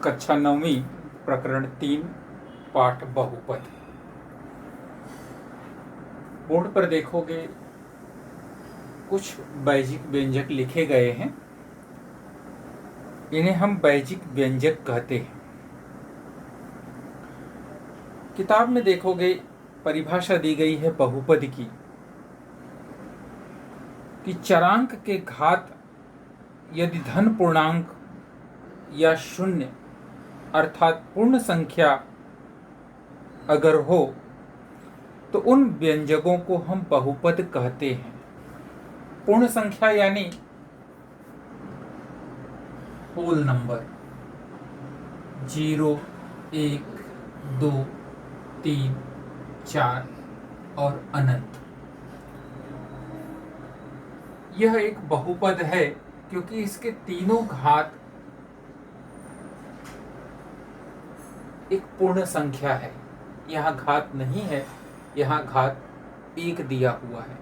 कक्षा 9वीं प्रकरण 3 पाठ बहुपद। बोर्ड पर देखोगे कुछ वैजिक व्यंजक लिखे गए हैं। इन्हें हम वैजिक व्यंजक कहते हैं। किताब में देखोगे परिभाषा दी गई है बहुपद की कि चरांक के घात यदि धन पूर्णांक या शून्य अर्थात पूर्ण संख्या अगर हो तो उन व्यंजकों को हम बहुपद कहते हैं। पूर्ण संख्या यानी होल नंबर 0, 1, 2, 3, 4 और अनंत। यह एक बहुपद है क्योंकि इसके तीनों घात एक पूर्ण संख्या है। यहाँ घात नहीं है, यहाँ घात 1 दिया हुआ है।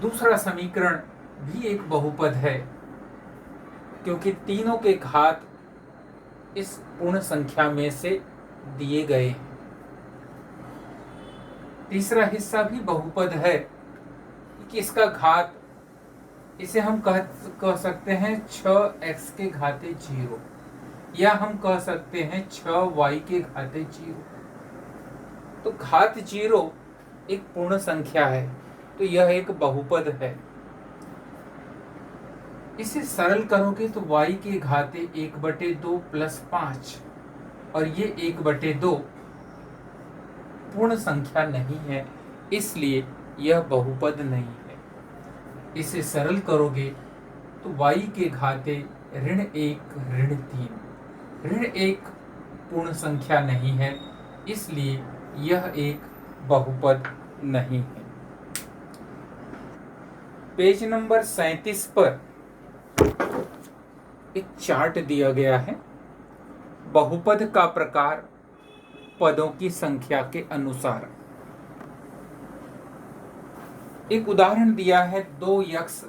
दूसरा समीकरण भी एक बहुपद है क्योंकि तीनों के घात इस पूर्ण संख्या में से दिए गए हैं। तीसरा हिस्सा भी बहुपद है कि इसका घात, इसे हम कह सकते हैं 6x के घाते 0 या हम कह सकते हैं 6y के घाते 0। तो घात 0 एक पूर्ण संख्या है, तो यह एक बहुपद है। इसे सरल करोगे तो y के घाते 1/2 + 5 और ये 1/2 पूर्ण संख्या नहीं है, इसलिए यह बहुपद नहीं है। इसे सरल करोगे तो y के घाते -1 -3 1 पूर्ण संख्या नहीं है, इसलिए यह एक बहुपद नहीं है। पेज नंबर 37 पर एक चार्ट दिया गया है। बहुपद का प्रकार पदों की संख्या के अनुसार। एक उदाहरण दिया है 2x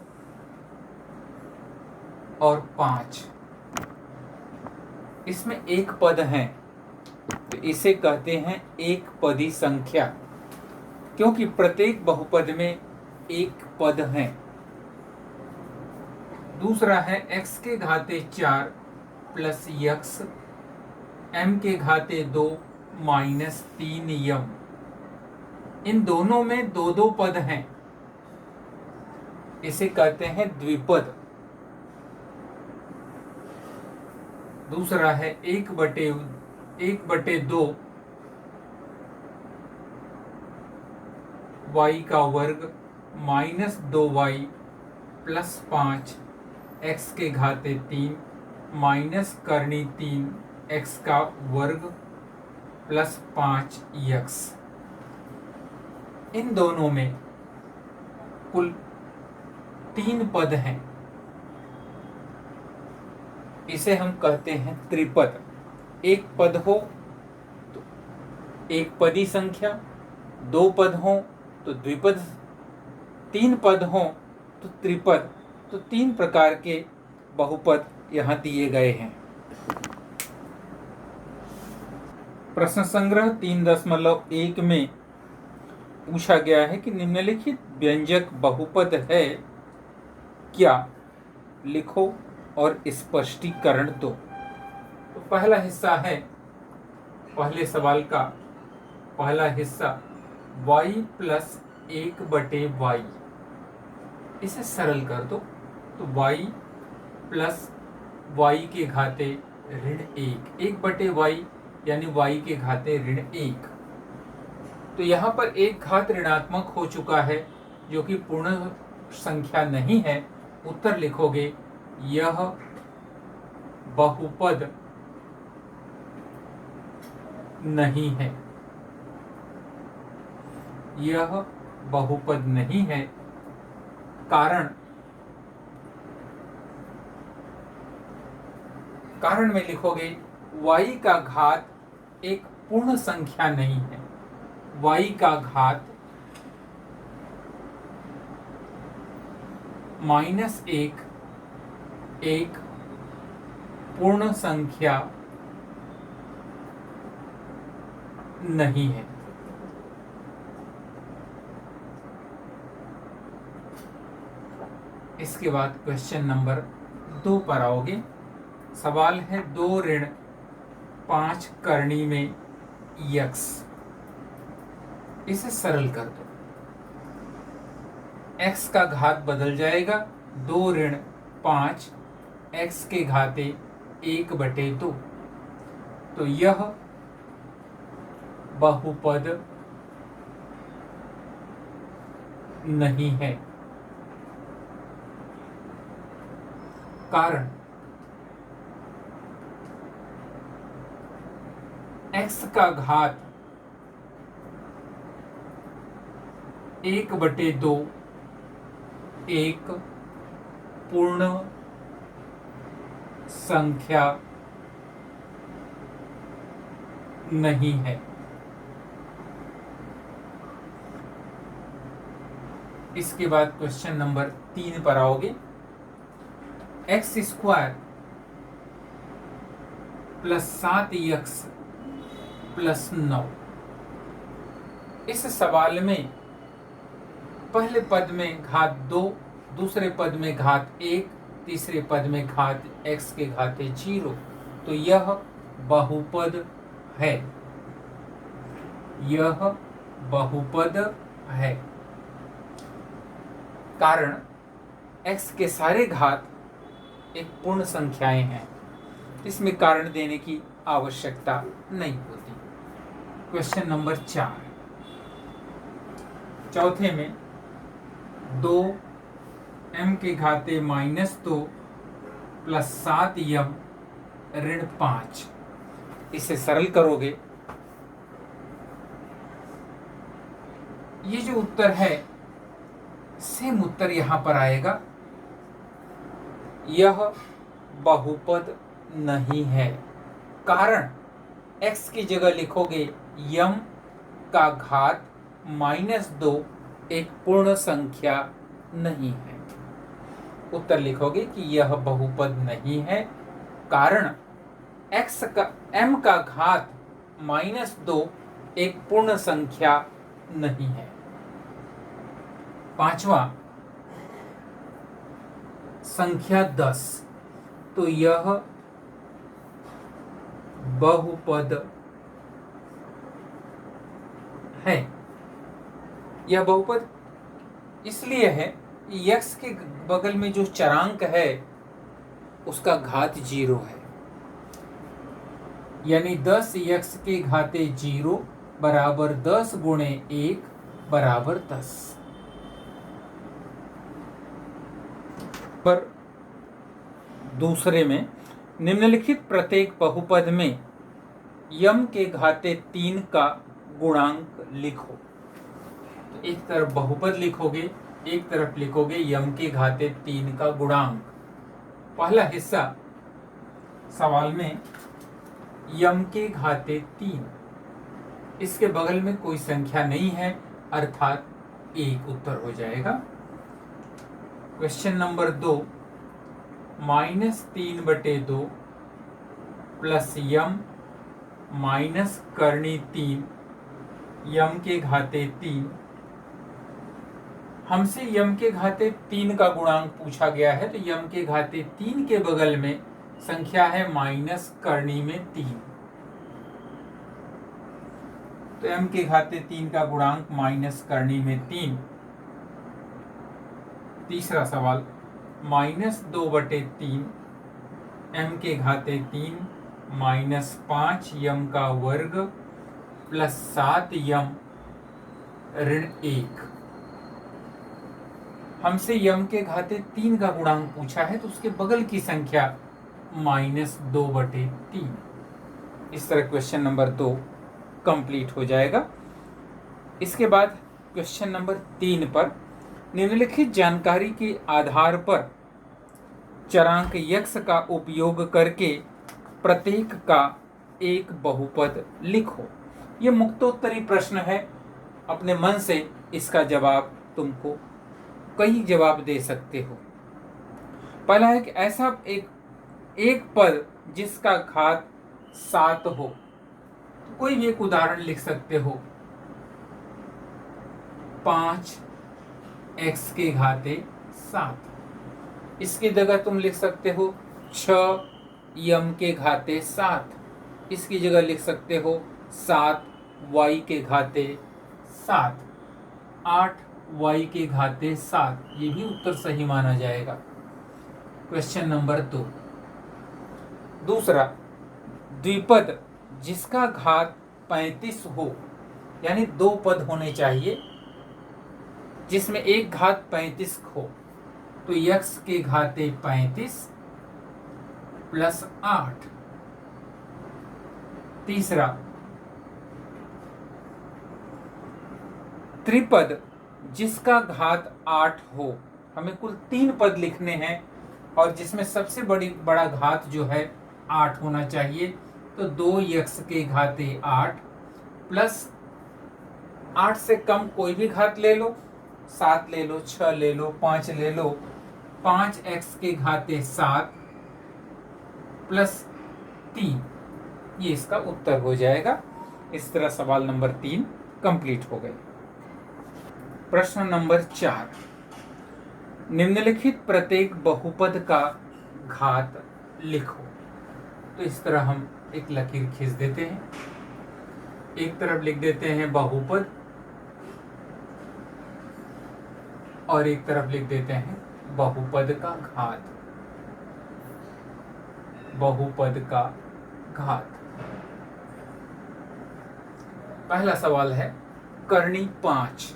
और 5। इसमें एक पद है तो इसे कहते हैं एक पदी संख्या, क्योंकि प्रत्येक बहुपद में एक पद है। दूसरा है x के घाते 4 + x, m के घाते 2 - 3m। इन दोनों में दो दो पद हैं, इसे कहते हैं द्विपद। दूसरा है 1/2 y का वर्ग - 2y + 5 x के घाते 3 - करनी 3 x का वर्ग + 5x। इन दोनों में कुल 3 पद हैं, इसे हम कहते हैं त्रिपद। एक पद हो तो एक पदी संख्या, 2 पद हो तो द्विपद, 3 पद हो तो त्रिपद। तो 3 प्रकार के बहुपद यहाँ दिए गए हैं। प्रश्न संग्रह 3.1 में पूछा गया है कि निम्नलिखित व्यंजक बहुपद है क्या, लिखो और स्पष्टीकरण दो। तो पहला हिस्सा है, पहले सवाल का पहला हिस्सा y + 1/y। इसे सरल कर दो तो y + y के घाते -1, 1/y यानी y के घाते -1। तो यहाँ पर एक घात ऋणात्मक हो चुका है जो कि पूर्ण संख्या नहीं है। उत्तर लिखोगे यह बहुपद नहीं है, यह बहुपद नहीं है। कारण में लिखोगे y का घात एक पूर्ण संख्या नहीं है। y का घात -1 एक पूर्ण संख्या नहीं है। इसके बाद क्वेश्चन नंबर 2 पर आओगे। सवाल है 2 ऋण 5 करनी में यक्स। इसे सरल कर दो। x का घात बदल जाएगा, 2 ऋण 5 x के घाते 1/2। तो यह बहुपद नहीं है। कारण x का घात 1/2 एक पूर्ण संख्या नहीं है। इसके बाद क्वेश्चन नंबर 3 पर आओगे। x² + 7x + 9। इस सवाल में पहले पद में घात 2, दूसरे पद में घात 1, तीसरे पद में घात x के घाते 0। तो यह बहुपद है। यह बहुपद है। कारण x के सारे घात एक पूर्ण संख्याएं हैं। इसमें कारण देने की आवश्यकता नहीं होती। Question number 4। चौथे में 2m के घाते -2 + 7m ऋण 5। इसे सरल करोगे, ये जो उत्तर है सेम उत्तर यहां पर आएगा। यह बहुपद नहीं है। कारण x की जगह लिखोगे m का घात -2 एक पूर्ण संख्या नहीं है। उत्तर लिखोगे कि यह बहुपद नहीं है। कारण m का घात -2 एक पूर्ण संख्या नहीं है। पांचवा, संख्या 10। तो यह बहुपद है। यह बहुपद इसलिए है कि x के बगल में जो चरांक है उसका घात 0 है। यानी 10x के घाते 0 बराबर 10 गुणे 1 बराबर 10। पर दूसरे में निम्नलिखित प्रत्येक बहुपद में m के घाते 3 का गुणांक लिखो। तो एक तरफ बहुपद लिखोगे, एक तरफ लिखोगे m के घाते 3 का गुणांक। पहला हिस्सा सवाल में m के घाते 3, इसके बगल में कोई संख्या नहीं है, अर्थात 1 उत्तर हो जाएगा। Question number 2, -3/2 plus m minus करनी 3 m के घाते 3। हमसे m के घाते 3 का गुणांक पूछा गया है, तो m के घाते 3 के बगल में संख्या है माइनस करनी में 3। तो m के घाते 3 का गुणांक माइनस करनी में 3। तीसरा सवाल, -2/3 m के घाते 3 -5 m का वर्ग प्लस 7m ऋण 1। हमसे m के घाते 3 का गुणांक पूछा है, तो उसके बगल की संख्या -2/3। इस तरह क्वेश्चन नंबर 2 कंप्लीट हो जाएगा। इसके बाद क्वेश्चन नंबर 3 पर निम्नलिखित जानकारी के आधार पर चरांक x का उपयोग करके प्रत्येक का एक बहुपद लिखो। ये मुक्तोत्तरी प्रश्न है। अपने मन से इसका जवाब तुमको कई जवाब दे सकते हो। पहला है कि ऐसा एक पद जिसका घात 7 हो। तो कोई भी एक उदाहरण लिख सकते हो। 5x के घाते 7। इसकी जगह तुम लिख सकते हो 6m के घाते 7। इसकी जगह लिख सकते हो 7y के घाते 7, 8y के घाते 7। ये भी उत्तर सही माना जाएगा। Question number 2। दूसरा, द्विपद जिसका घात 35 हो, यानी 2 पद होने चाहिए जिसमें एक घात 35 हो, तो x के घाते 35 प्लस 8। तीसरा, त्रिपद जिसका घात 8 हो। हमें कुल 3 पद लिखने हैं और जिसमें सबसे बड़ा घात जो है 8 होना चाहिए। तो 2x के घाते 8 प्लस 8 से कम कोई भी घात ले लो, 7 ले लो, 6 ले लो, 5 ले लो। 5x के घाते 7 प्लस 3, ये इसका उत्तर हो जाएगा। इस तरह सवाल नंबर 3 कंप्लीट हो गए। प्रश्न नंबर 4, निम्नलिखित प्रत्येक बहुपद का घात लिखो। तो इस तरह हम एक लकीर खींच देते हैं। एक तरफ लिख देते हैं बहुपद और एक तरफ लिख देते हैं बहुपद का घात। बहुपद का घात। पहला सवाल है करनी 5।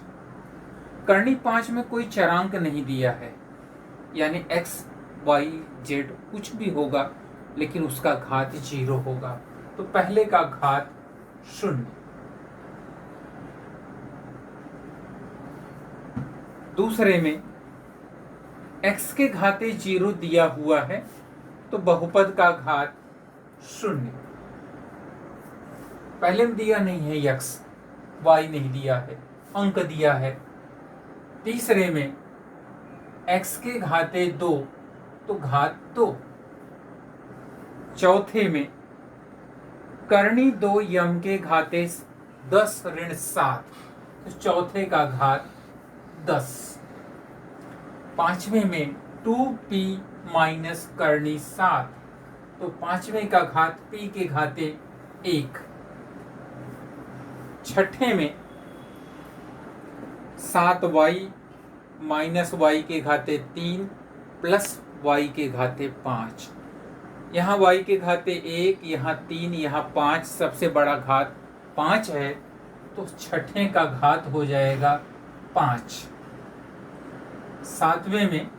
करनी 5 में कोई चरांक नहीं दिया है, यानी x, y, z कुछ भी होगा लेकिन उसका घात 0 होगा। तो पहले का घात 0। दूसरे में x के घाते 0 दिया हुआ है, तो बहुपद का घात 0। पहले में दिया नहीं है x, y नहीं दिया है, अंक दिया है। तीसरे में x के घाते 2, तो घात 2। चौथे में करनी 2 यम के घाते 10 ऋण 7, तो चौथे का घात 10। पांचवें में 2p माइनस करनी 7, तो पांचवें का घात p के घाते 1। छठे में 7y माइनस y के घाते 3 प्लस y के घाते 5। यहाँ y के घाते 1, यहाँ 3, यहाँ 5, सबसे बड़ा घात 5 है, तो छठे का घात हो जाएगा 5। सातवें में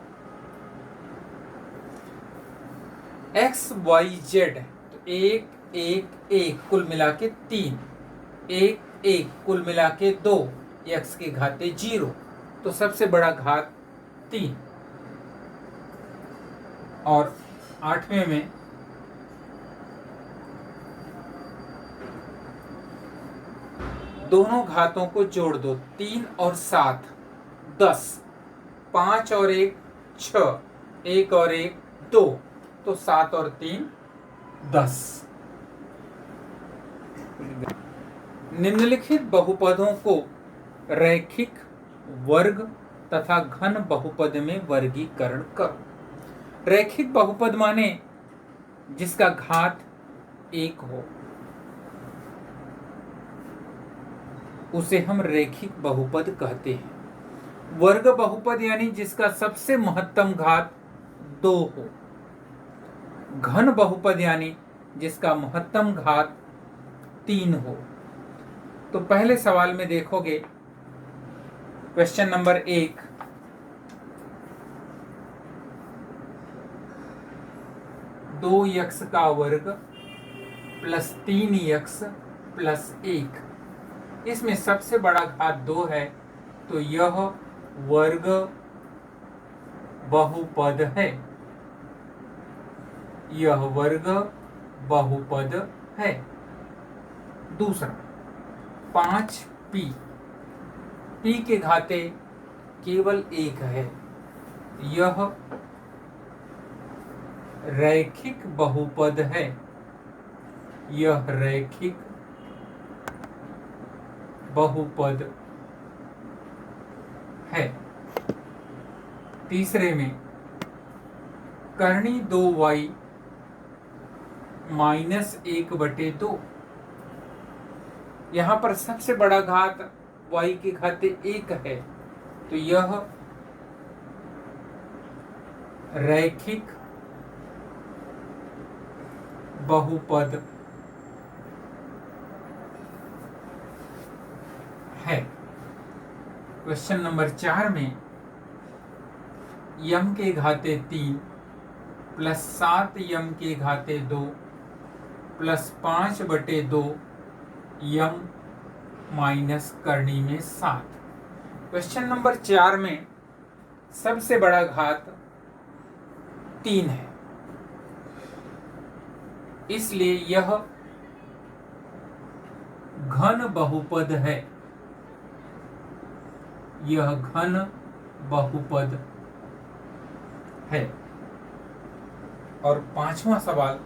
x, y, z, तो 1, 1, 1 कुल मिला के 3, 1, 1 कुल मिला के 2, x के घाते 0, तो सबसे बड़ा घात 3। और आठवें में दोनों घातों को जोड़ दो, 3 और 7 10, 5 और 1 6, 1 और 1 2, तो 7 और 3 10। निम्नलिखित बहुपदों को रैखिक, वर्ग तथा घन बहुपद में वर्गीकरण करो। रैखिक बहुपद माने जिसका घात 1 हो, उसे हम रैखिक बहुपद कहते हैं। वर्ग बहुपद यानी जिसका सबसे महत्तम घात 2 हो। घन बहुपद यानी जिसका महत्तम घात 3 हो। तो पहले सवाल में देखोगे, क्वेश्चन नंबर 1, दो x का वर्ग प्लस 3x प्लस 1। इसमें सबसे बड़ा घात 2 है, तो यह वर्ग बहुपद है। यह वर्ग बहुपद है। दूसरा 5p, p के घाते केवल 1 है, यह रैखिक बहुपद है, यह रैखिक बहुपद है। तीसरे में करनी 2y -1/2, यहां पर सबसे बड़ा घात y के घाते 1 है, तो यह रैखिक बहुपद है। क्वेश्चन नंबर 4 में यम के घाते 3 प्लस 7 यम के घाते 2 प्लस 5/2 यम माइनस करनी में 7। क्वेश्चन नंबर 4 में सबसे बड़ा घात 3 है, इसलिए यह घन बहुपद है, यह घन बहुपद है। और 5वां सवाल,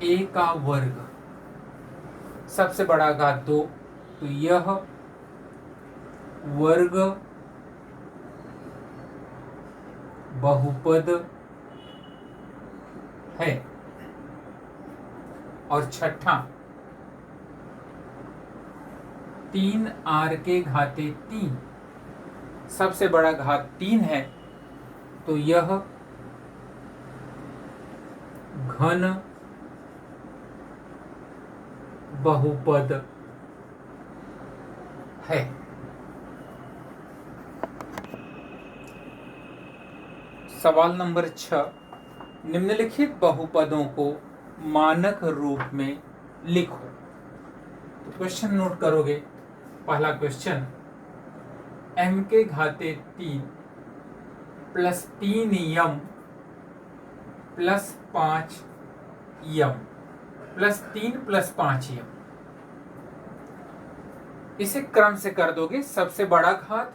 a का वर्ग सबसे बड़ा घात 2, तो यह वर्ग बहुपद है। और 6, 3r के घाते 3 सबसे बड़ा घात 3 है, तो यह घन बहुपद है। सवाल नंबर 6, निम्नलिखित बहुपदों को मानक रूप में लिखो। तो क्वेश्चन नोट करोगे। पहला क्वेश्चन, m के घाते 3 plus 3m plus 5m plus 3 plus 5m, इसे क्रम से कर दोगे। सबसे बड़ा घात,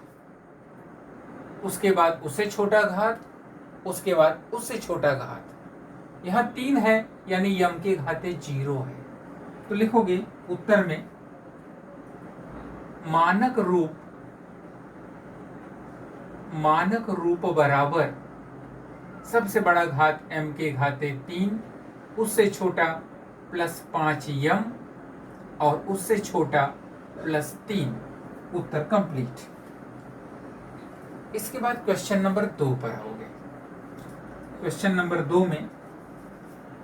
उसके बाद उससे छोटा घात, उसके बाद उससे छोटा घात। यहां 3 है यानी यम के घाते 0 है, तो लिखोगे उत्तर में मानक रूप बराबर सबसे बड़ा घात m के घाते 3, उससे छोटा प्लस 5m और उससे छोटा प्लस 3। उत्तर कंप्लीट। इसके बाद क्वेश्चन नंबर 2 पर आओगे। क्वेश्चन नंबर 2 में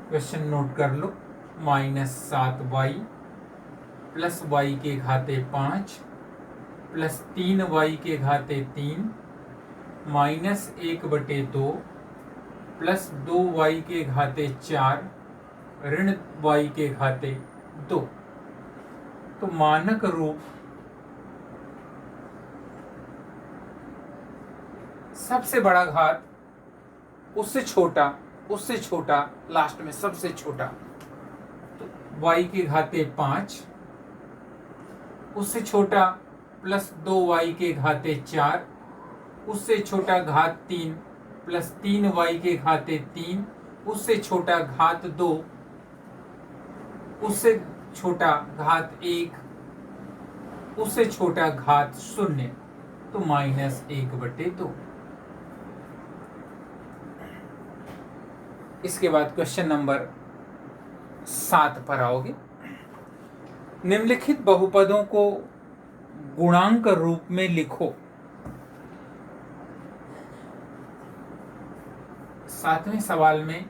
क्वेश्चन नोट कर लो, -7y प्लस y के घाते 5 प्लस 3y के घाते 3 -1/2 प्लस 2y के घाते 4 ऋण y के घाते 2। तो मानक रूप सबसे बड़ा घात, उससे छोटा, लास्ट में सबसे छोटा, तो y के घाते 5, उससे छोटा प्लस 2y के घाते 4, उससे छोटा घात 3 प्लस 3y के घाते 3, उससे छोटा घात 2, उससे छोटा घात 1, उससे छोटा घात 0, तो -1/2। इसके बाद क्वेश्चन नंबर 7 पर आओगे। निम्नलिखित बहुपदों को गुणांक रूप में लिखो। 7वें सवाल में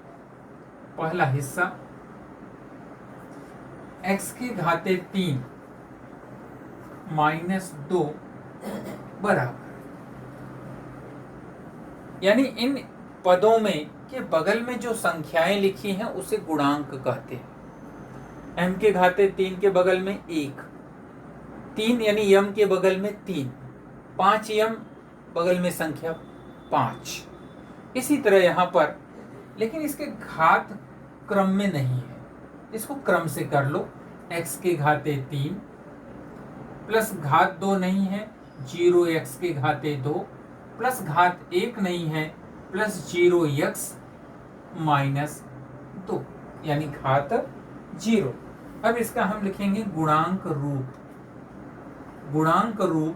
पहला हिस्सा, x के घाते 3 -2 बराबर, यानी इन पदों में के बगल में जो संख्याएं लिखी हैं उसे गुणांक कहते हैं। m के घाते 3 के बगल में 1, 3 यानी यम के बगल में 3, 5 यम बगल में संख्या 5। इसी तरह यहाँ पर, लेकिन इसके घात क्रम में नहीं है, इसको क्रम से कर लो। x के घाते 3 प्लस घात 2 नहीं है, 0x के घाते 2 प्लस घात 1 नहीं है, प्लस 0x माइनस 2 यानी घात 0। अब इसका हम लिखेंगे गुणांक रूप। गुणांक रूप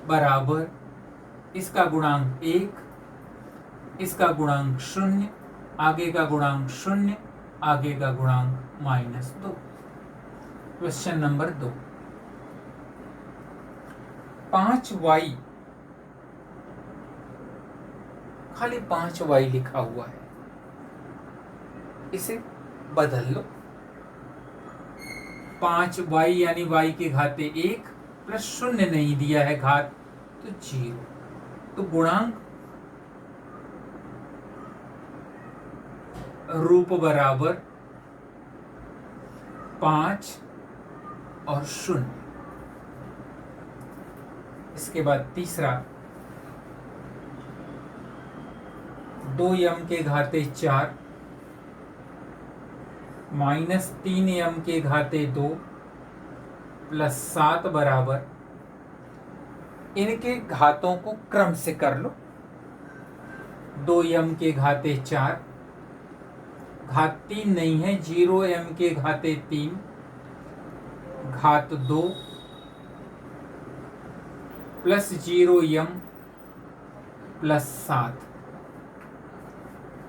बराबर इसका गुणांक 1, इसका गुणांक 0, आगे का गुणांक 0, आगे का गुणांक -2। क्वेश्चन नंबर 2, 5y, खाली 5y लिखा हुआ है, इसे बदल लो। 5y यानी y के घाते 1 प्लस 0 नहीं दिया है घात तो 0। तो गुणांक रूप बराबर 5 और 0। इसके बाद तीसरा, 2m के घाते 4 माइनस 3m के घाते 2 प्लस 7 बराबर, इनके घातों को क्रम से कर लो। 2m के घाते 4, घात 3 नहीं है, 0m के घाते 3 घात 2 प्लस 0m प्लस 7,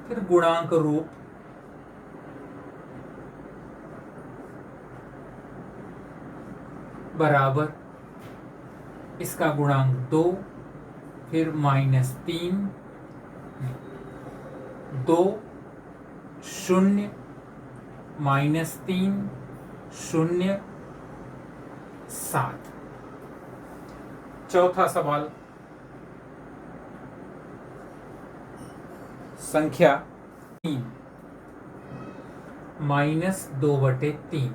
फिर गुणांक रूप बराबर इसका गुणांक 2, फिर -3, 2, 0, -3, 0, 7। चौथा सवाल, संख्या 3 -2/3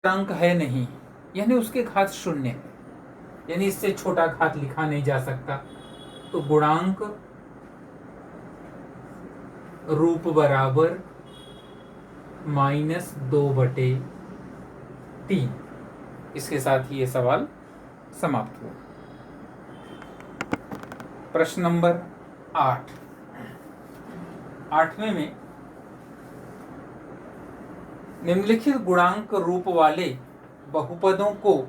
अंक है नहीं, यानी उसके घात 0 है, यानी इससे छोटा घात लिखा नहीं जा सकता। तो गुणांक रूप बराबर -2/3। इसके साथ ही ये सवाल समाप्त हुआ। प्रश्न नंबर 8, 8वें में निम्नलिखित गुणांक रूप वाले बहुपदों को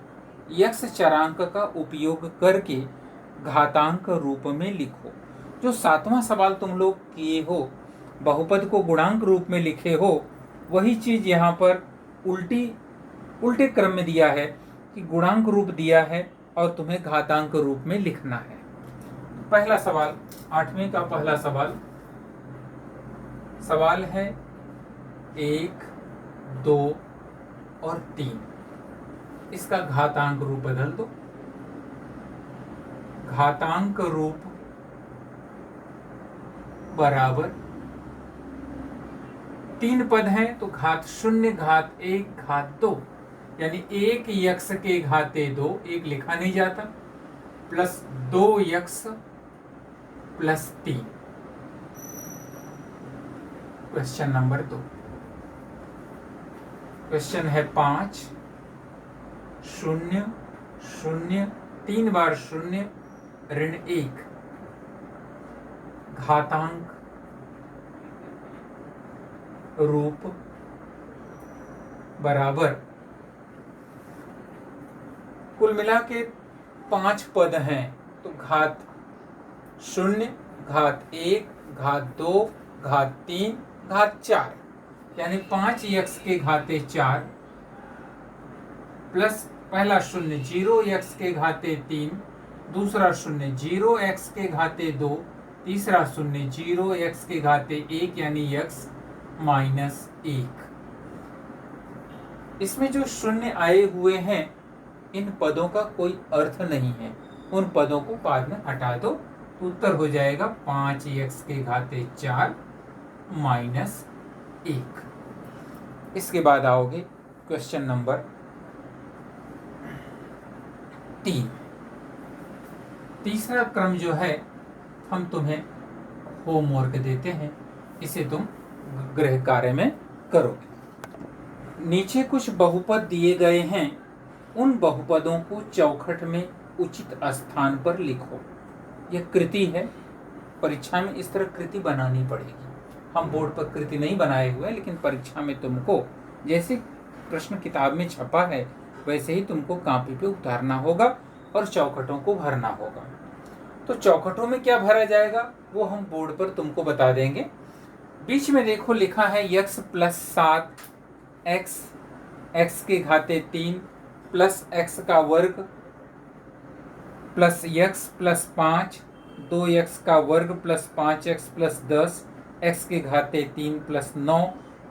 यक्ष चरांक का उपयोग करके घातांक रूप में लिखो। जो 7वां सवाल तुम लोग किए हो, बहुपद को गुणांक रूप में लिखे हो, वही चीज यहाँ पर उल्टे क्रम में दिया है कि गुणांक रूप दिया है और तुम्हें घातांक रूप में लिखना है। पहला सवाल, 8वें का पहला सवाल है 1, 2 और 3, इसका घातांक रूप बदल दो। घातांक रूप बराबर 3 पद हैं तो घात 0, घात 1, घात 2, यानी 1 यक्ष के घाते 2, 1 लिखा नहीं जाता, प्लस 2 यक्ष प्लस 3। क्वेश्चन नंबर 2, क्वेश्चन है 5, 0, 0, 3 बार 0, ऋण 1, घातांक रूप बराबर, कुल मिला के 5 पद हैं तो घात 0, घात 1, घात 2, घात 3, घात 4, यानी 5 यक्ष के घाते 4 प्लस पहला 0, 0 यक्ष के घाते 3, दूसरा 0, 0 एक्स के घाते 2, तीसरा 0, 0 एक्स के घाते 1 यानी यक्ष -1। इसमें जो 0 आए हुए हैं, इन पदों का कोई अर्थ नहीं है, उन पदों को बाद में हटा दो तो उत्तर हो जाएगा 5x के घाते 4 -1। इसके बाद आओगे क्वेश्चन नंबर 3। तीसरा क्रम जो है हम तुम्हें होमवर्क देते हैं, इसे तुम गृह कार्य में करोगे। नीचे कुछ बहुपद दिए गए हैं, उन बहुपदों को चौखट में उचित स्थान पर लिखो। यह कृति है, परीक्षा में इस तरह कृति बनानी पड़ेगी। हम बोर्ड पर कृति नहीं बनाए हुए, लेकिन परीक्षा में तुमको जैसे प्रश्न किताब में छपा है वैसे ही तुमको कॉपी पे उतारना होगा और चौखटों को भरना होगा। तो चौखटों में क्या भरा जाएगा वो हम बोर्ड पर तुमको बता देंगे। बीच में देखो लिखा है x + 7 x के घाते 3 प्लस x का वर्ग प्लस x + 5 2x का वर्ग प्लस 5x + 10 x के घाते 3 + 9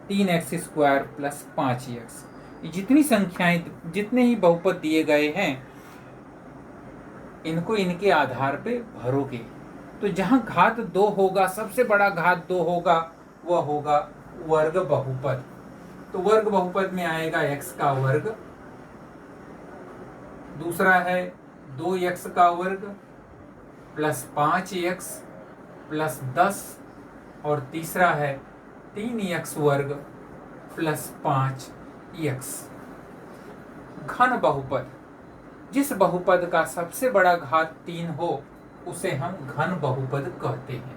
3x² + 5x। ये जितनी संख्याएं, जितने ही बहुपद दिए गए हैं, इनको इनके आधार पे भरोगे। तो जहां घात 2 होगा, सबसे बड़ा घात 2 होगा, वह होगा वर्ग बहुपद। तो वर्ग बहुपद में आएगा x का वर्ग, दूसरा है 2x का वर्ग प्लस 5x प्लस 10 और तीसरा है 3x वर्ग प्लस 5x। घन बहुपद, जिस बहुपद का सबसे बड़ा घात 3 हो उसे हम घन बहुपद कहते हैं।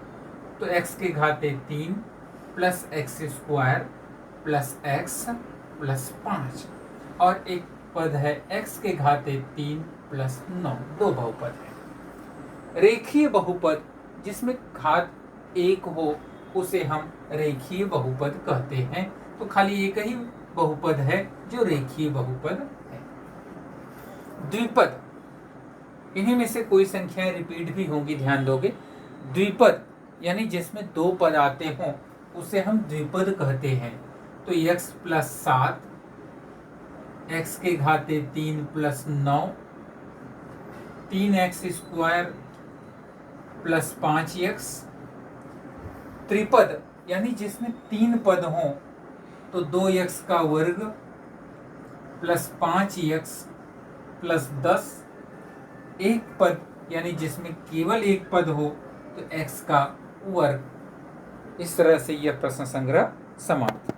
तो x के घाते 3 plus x² plus x plus 5 और एक पद है x के घाते 3 प्लस 9, दो बहुपद है। रेखीय बहुपद जिसमें घात 1 हो उसे हम रेखीय बहुपद कहते हैं। तो खाली एक ही बहुपद है जो रेखीय बहुपद है। द्विपद, इन्हीं में से कोई संख्याएं रिपीट भी होंगी, ध्यान दोगे। द्विपद यानी जिसमें 2 पद आते हों उसे हम द्विपद कहते हैं। तो x + 7 x के घाते 3 प्लस 9 3x² प्लस 5x। त्रिपद यानी जिसमें 3 पद हों तो 2x का वर्ग प्लस 5x प्लस 10। एक पद यानी जिसमें केवल एक पद हो तो x का वर्ग। इस तरह से यह प्रश्न संग्रह समाप्त।